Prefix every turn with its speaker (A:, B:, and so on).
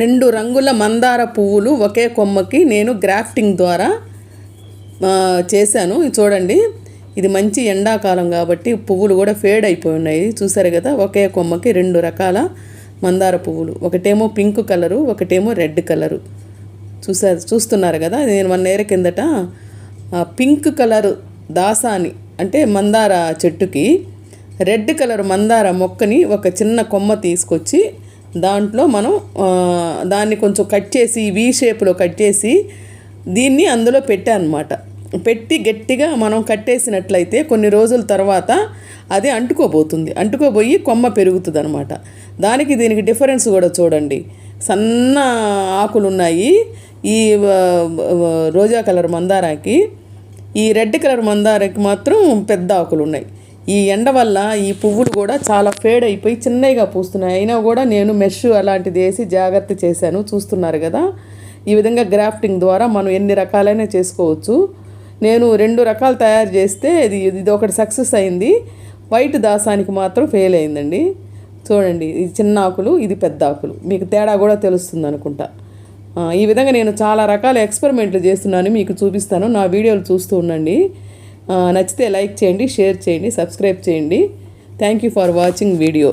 A: 2 రంగుల మందార పువ్వులు ఒకే కొమ్మకి నేను గ్రాఫ్టింగ్ ద్వారా చేశాను. ఇది చూడండి, ఇది మంచి ఎండాకాలం కాబట్టి పువ్వులు కూడా ఫేడ్ అయిపోయి ఉన్నాయి. చూసారు కదా, ఒకే కొమ్మకి 2 రకాల మందార పువ్వులు, ఒకటేమో పింక్ కలరు, ఒకటేమో రెడ్ కలరు. చూస్తున్నారు కదా. నేను 1 year కిందట పింక్ కలరు దాసాని అంటే మందార చెట్టుకి రెడ్ కలర్ మందార మొక్కని ఒక చిన్న కొమ్మ తీసుకొచ్చి దాంట్లో మనం దాన్ని కొంచెం కట్ చేసి వీ షేప్లో కట్ చేసి దీన్ని అందులో పెట్టానమాట. పెట్టి గట్టిగా మనం కట్టేసినట్లయితే కొన్ని రోజుల తర్వాత అది అంటుకోబోయి కొమ్మ పెరుగుతుంది అనమాట. దానికి దీనికి డిఫరెన్స్ కూడా చూడండి. సన్న ఆకులు ఉన్నాయి ఈ రోజా కలర్ మందారాకి, ఈ రెడ్ కలర్ మందారాకి మాత్రం పెద్ద ఆకులు ఉన్నాయి. ఈ ఎండ వల్ల ఈ పువ్వులు కూడా చాలా ఫేడ్ అయిపోయి చిన్నగా పూస్తున్నాయి. అయినా కూడా నేను మెష్ అలాంటిది వేసి జాగ్రత్త చేశాను. చూస్తున్నారు కదా. ఈ విధంగా గ్రాఫ్టింగ్ ద్వారా మనం ఎన్ని రకాలైనా చేసుకోవచ్చు. నేను 2 రకాలు తయారు చేస్తే ఇది ఒకటి సక్సెస్ అయింది. వైట్ దాసానికి మాత్రం ఫెయిల్ అయిందండి. చూడండి, ఇది చిన్న ఆకులు, ఇది పెద్ద ఆకులు, మీకు తేడా కూడా తెలుస్తుంది అనుకుంటా. ఈ విధంగా నేను చాలా రకాల ఎక్స్పెరిమెంట్లు చేస్తున్నాను, మీకు చూపిస్తాను. నా వీడియోలు చూస్తూ ఉండండి. నచ్చితే లైక్ చేయండి, షేర్ చేయండి, సబ్స్క్రైబ్ చేయండి. Thank you for watching video.